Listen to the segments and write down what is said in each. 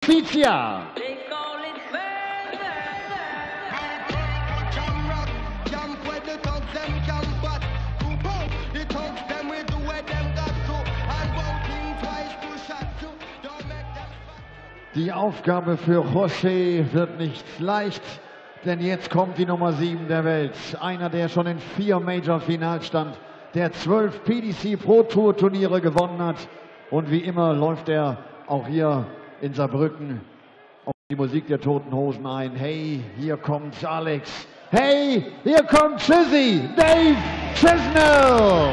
Justica. Die Aufgabe für José wird nicht leicht, denn jetzt kommt die Nummer 7 der Welt. Einer, der schon in 4 Major-Finals stand, der 12 PDC Pro Tour Turniere gewonnen hat. Und wie immer läuft er auch hier in Saarbrücken auf die Musik der Toten Hosen ein. Hey, hier kommt Alex. Hey, hier kommt Chizzy, Dave Chisnall.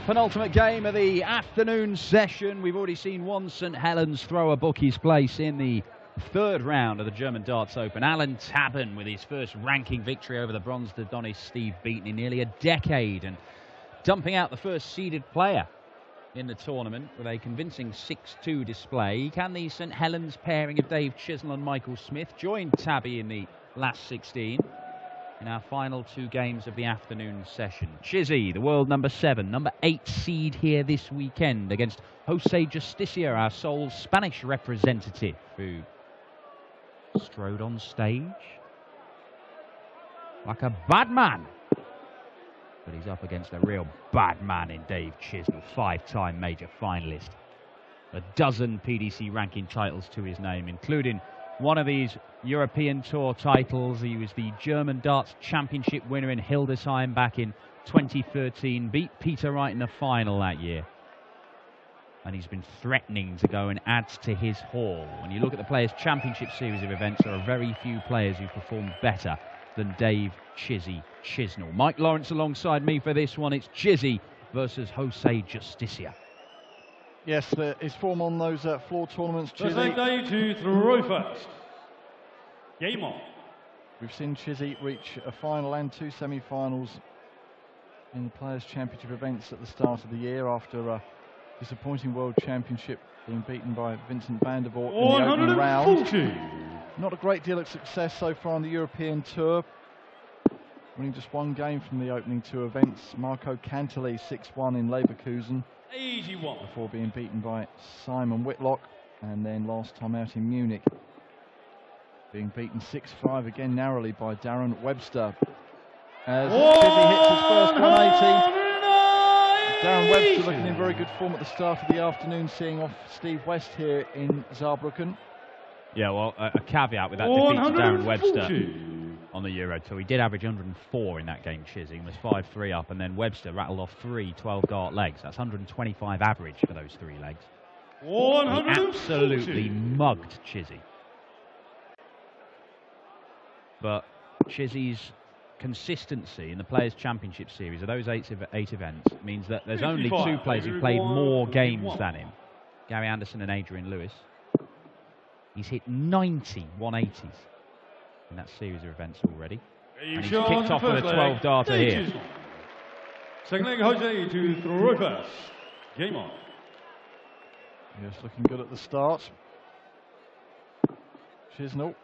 Penultimate game of the afternoon session. We've already seen one St Helens thrower book his place in the 3rd round of the German Darts Open. Alan Tabben with his first ranking victory over the bronze Adonis Steve Beaton in nearly a decade, and dumping out the first seeded player in the tournament with a convincing 6-2 display. Can the St Helens pairing of Dave Chisnall and Michael Smith join Tabby in the last 16? In our final 2 games of the afternoon session. Chizzy, the world number 7, number 8 seed here this weekend against José Justicia, our sole Spanish representative, who strode on stage like a bad man. But he's up against a real bad man in Dave Chisnall, 5-time major finalist. A dozen PDC ranking titles to his name, including one of these European Tour titles. He was the German Darts Championship winner in Hildesheim back in 2013. Beat Peter Wright in the final that year. And he's been threatening to go and add to his haul. When you look at the Players' Championship series of events, there are very few players who perform better than Dave Chizzy Chisnall. Mike Lawrence alongside me for this one. It's Chizzy versus José Justicia. Yes, his form on those floor tournaments, Chizzy. Day to throw first. Game on. We've seen Chizzy reach a final and 2 semi-finals in the Players' Championship events at the start of the year after a disappointing World Championship, being beaten by Vincent van der Voort in the opening round. Not a great deal of success so far on the European Tour. Winning just 1 game from the opening 2 events. Marco Cantelli 6-1 in Leverkusen. 81. Before being beaten by Simon Whitlock, and then last time out in Munich being beaten 6-5 again narrowly by Darren Webster. As Chizzy hits his first 180. Darren Webster looking in very good form at the start of the afternoon, seeing off Steve West here in Saarbrücken. Yeah, well, a caveat with that defeat to Darren Webster on the Euro Tour. He did average 104 in that game, Chizzy, and was 5-3 up, and then Webster rattled off 3 12-dart legs. That's 125 average for those 3 legs. He absolutely mugged Chizzy. But Chizzy's consistency in the Players' Championship Series of those 8 events means that there's only 2 players who played more games than him. Gary Anderson and Adrian Lewis. He's hit 90 180s in that series of events already. And he's kicked off with a 12-darter here. Signaling José to throw first. Game on. Yes, looking good at the start. Chisnall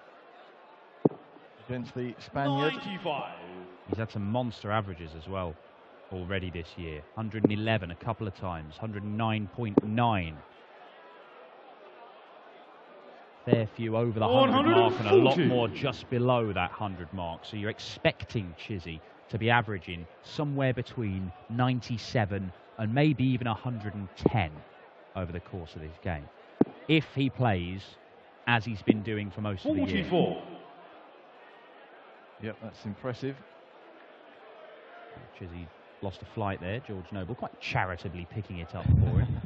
against the Spaniard. 95. He's had some monster averages as well already this year. 111 a couple of times, 109.9. Fair few over the 100 mark and a lot more just below that 100 mark. So you're expecting Chizzy to be averaging somewhere between 97 and maybe even 110 over the course of this game, if he plays as he's been doing for most of the year. 44. Yep, that's impressive. Chizzy lost a flight there. George Noble quite charitably picking it up for him.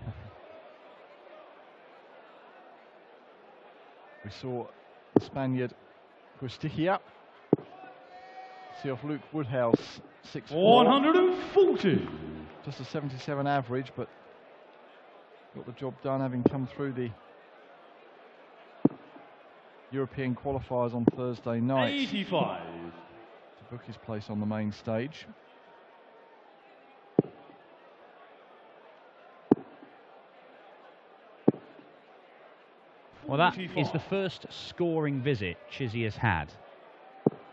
We saw the Spaniard Justica see off Luke Woodhouse 6-4. 140. Just a 77 average, but got the job done, having come through the European qualifiers on Thursday night. 85. To book his place on the main stage. Well, that is the first scoring visit Chizzy has had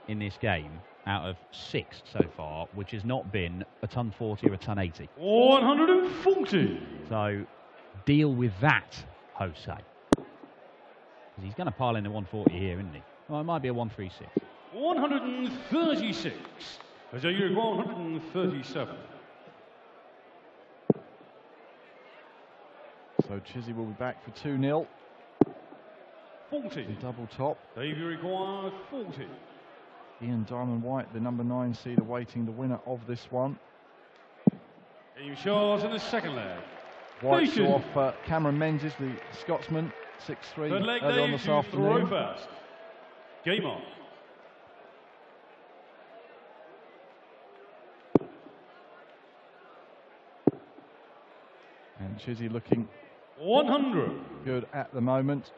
in this game out of 6 so far, which has not been a ton 40 or a ton 80. 140. So deal with that, Jose. Because he's going to pile in the 140 here, isn't he? Well, it might be a 136. 136. Jose, you require 137. So Chizzy will be back for 2-0. 40. The double top. Dave, you require 40. Ian Diamond White, the number 9 seed, awaiting the winner of this one. Game shot in the second leg. White saw off Cameron Menzies, the Scotsman, 6-3 earlier on this afternoon. First. Game on. And Chizzy looking 100. good at the moment.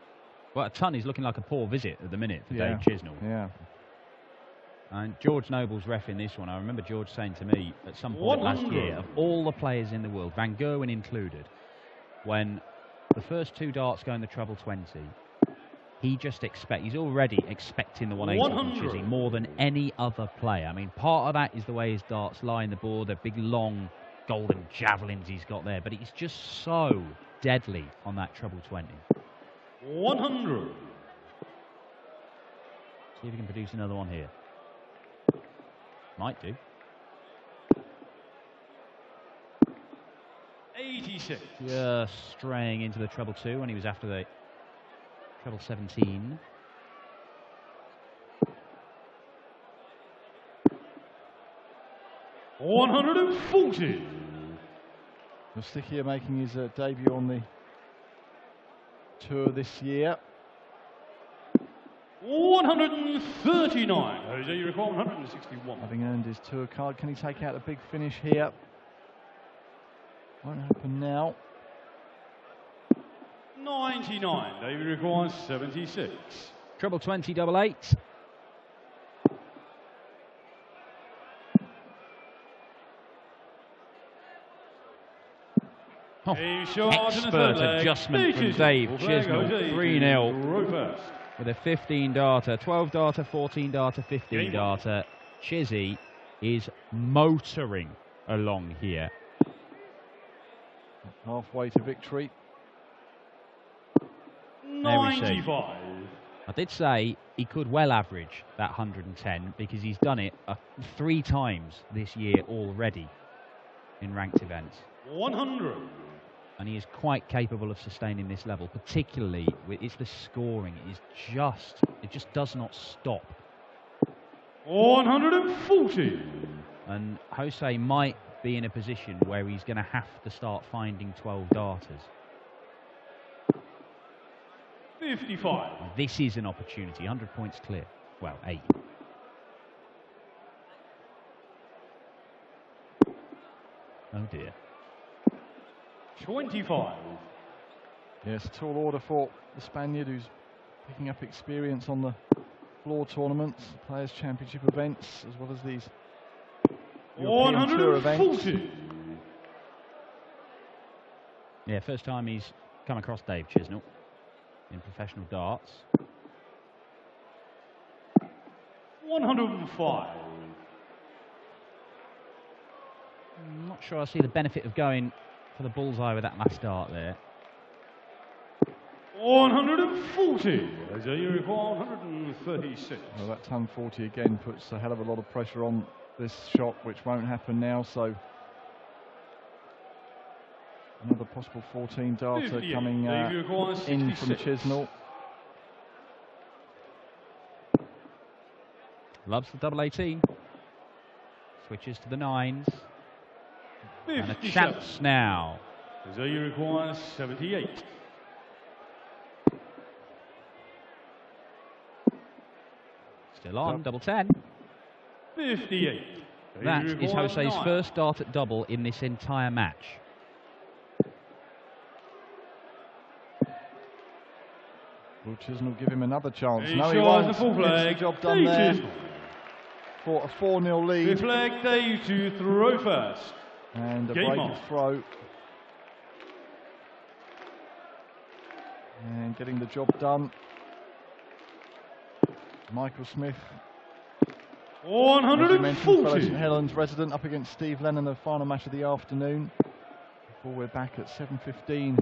Well, a ton is looking like a poor visit at the minute for Dave Chisnall. Yeah. And George Noble's ref in this one. I remember George saying to me at some point last year, of all the players in the world, Van Gerwen included, when the first 2 darts go in the treble 20, he's already expecting the 180 from Chizzy more than any other player. I mean, part of that is the way his darts lie in the board, the big long golden javelins he's got there, but he's just so deadly on that treble 20. 100. See if he can produce another one here. Might do. 86. Just straying into the treble 2 when he was after the treble 17. $140. Justica making his debut on the tour this year. 139. Jose, you require 161. Having earned his tour card, can he take out a big finish here? Won't happen now. 99. David requires 76. Treble 20, double 8. Oh, expert adjustment from Dave Chisnall. 3-0 with a 15 darter, 12 darter, 14 darter, 15 darter. Chizzy is motoring along here. Halfway to victory. 95. I did say he could well average that 110 because he's done it 3 times this year already in ranked events. 100. And he is quite capable of sustaining this level, particularly with it's the scoring. It just does not stop. 140. And Jose might be in a position where he's going to have to start finding 12 darters. 55. This is an opportunity. 100 points clear. Well, 8. Oh dear. 25. Yes, a tall order for the Spaniard, who's picking up experience on the floor tournaments, Players' Championship events, as well as these European Tour events. Yeah, first time he's come across Dave Chisnall in professional darts. 105. I'm not sure I see the benefit of going for the bullseye with that last dart there. 140. Jose, you require 136. Well, that ton 40 again puts a hell of a lot of pressure on this shot, which won't happen now. So another possible 14 darter coming in from Chisnall. Loves the double 18. Switches to the 9s. 57. And a chance now. Jose, you require 78. Still on, double 10. 58. That is Jose's first dart at double in this entire match. Will Chisnall give him another chance? No, he won't. The full flag. Gets the job done there. For a 4-0 lead. The flag, Dave to throw first. And a break of throw. And getting the job done. Michael Smith, as you mentioned, fellow 140. St Helens resident, up against Steve Lennon, the final match of the afternoon. Before we're back at 7:15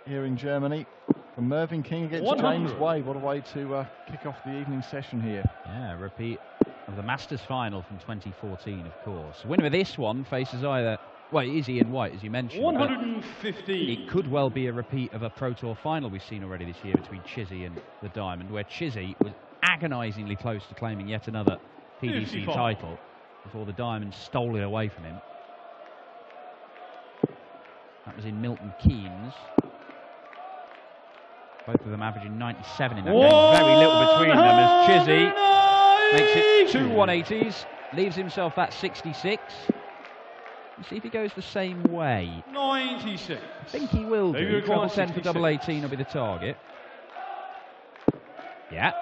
here in Germany. From Mervyn King against 100. James Wade. What a way to kick off the evening session here. Yeah, a repeat of the Masters final from 2014, of course. The winner of this one faces either, well, it is Ian White, as you mentioned. 115. It could well be a repeat of a Pro Tour final we've seen already this year between Chizzy and the Diamond, where Chizzy was agonisingly close to claiming yet another PDC 55. title before the Diamond stole it away from him. That was in Milton Keynes. Both of them averaging 97 in that game. Very little between them as Chizzy makes it 2 180s, leaves himself that 66. Let's see if he goes the same way. 96. I think he will do. Maybe Treble 10 for 66. double 18 will be the target. Yeah.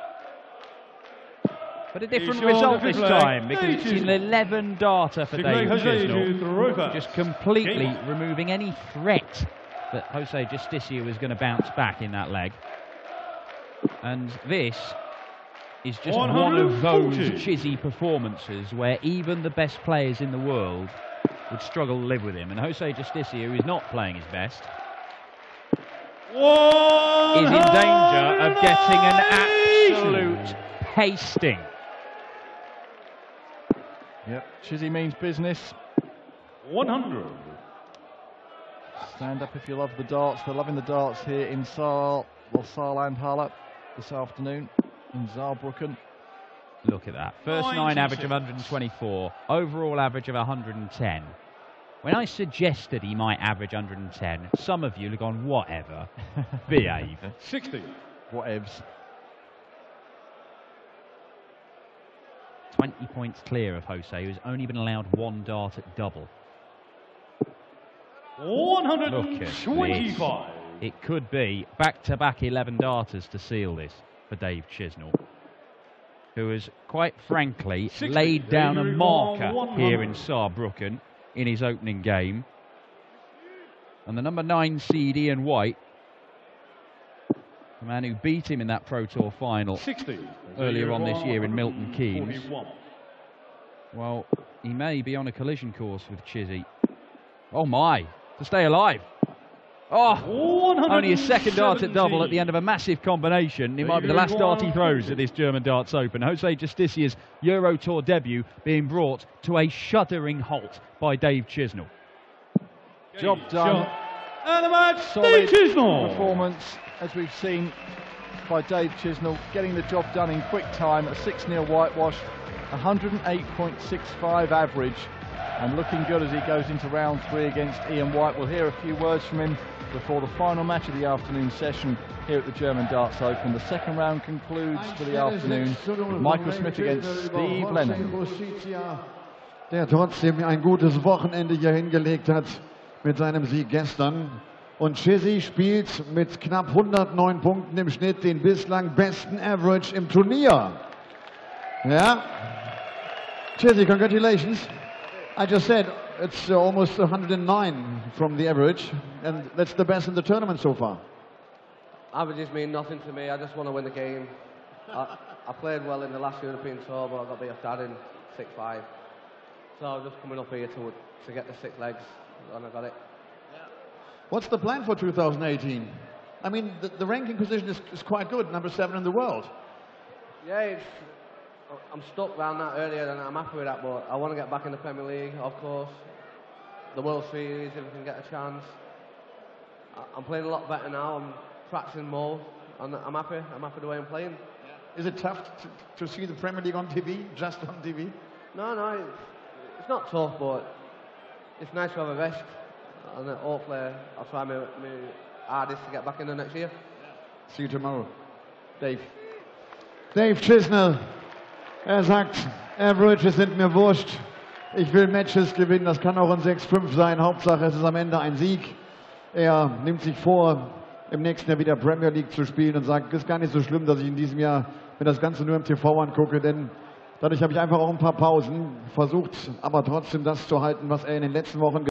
But a different Sure, result the this fifth leg. time, because it's an 11 darter for Signaling Dave Jose Chisnall. to Throw Just First. completely Game. removing any threat that Jose Justica was going to bounce back in that leg. And this is just one of those 140. Chizzy performances where even the best players in the world would struggle to live with him. And Jose Justica, who is not playing his best, is in danger of getting an absolute pasting. Yep, Chizzy means business. 100. Stand up if you love the darts. They're loving the darts here in Saarlandhalle this afternoon in Saarbrücken. Look at that. First 9 average of 124. Overall average of 110. When I suggested he might average 110, some of you have gone, whatever. Behave. 60. Whatevs. 20 points clear of Jose, who's only been allowed 1 dart at double. Look at 125. this. It could be back-to-back 11 darters to seal this for Dave Chisnall, who has, quite frankly, 60. laid down a David marker 100. here in Saarbrücken in his opening game. And the number 9 seed, Ian White, the man who beat him in that Pro Tour final 60. earlier on this year in Milton Keynes. 41. Well, he may be on a collision course with Chizzy. Oh my, to stay alive. Oh, only a second dart at double at the end of a massive combination. It might be the last dart he throws at this German Darts Open. Jose Justicia's Euro Tour debut being brought to a shuddering halt by Dave Chisnall. Job done. And the match, Solid Dave Chisnall. performance, as we've seen by Dave Chisnall, getting the job done in quick time. A 6-0 whitewash, 108.65 average, and looking good as he goes into round 3 against Ian White. We'll hear a few words from him before the final match of the afternoon session here at the German Darts Open. The second round concludes for the afternoon with Michael Smith against Steve Lennon. Der trotzdem ein gutes Wochenende hier hingelegt hat mit seinem Sieg gestern. Und Chizzy spielt mit knapp 109 Punkten im Schnitt den bislang besten Average im Turnier. Ja. Chizzy, congratulations. I just said it's almost 109 from the average, and that's the best in the tournament so far. Averages mean nothing to me. I just want to win the game. I played well in the last European Tour, but I got beat off Dad in 6-5. So I'm just coming up here to get the 6 legs, and I got it. What's the plan for 2018? I mean, the ranking position is quite good, number 7 in the world. Yeah, I'm stuck around that earlier, and I'm happy with that, but I want to get back in the Premier League, of course. The World Series, if we can get a chance. I'm playing a lot better now. I'm practicing more, and I'm happy. I'm happy the way I'm playing. Is it tough to see the Premier League on TV, just on TV? No, it's not tough, but it's nice to have a rest. And hopefully I'll try my hardest to get back in the next year. See you tomorrow. Dave. Dave Chisnall. Sagt, Averages sind mir wurscht. Ich will Matches gewinnen. Das kann auch ein 6-5 sein. Hauptsache, es ist am Ende ein Sieg. Er nimmt sich vor, im nächsten Jahr wieder Premier League zu spielen und sagt, es ist gar nicht so schlimm, dass ich in diesem Jahr mir das Ganze nur im TV angucke, denn dadurch habe ich einfach auch ein paar Pausen versucht, aber trotzdem das zu halten, was er in den letzten Wochen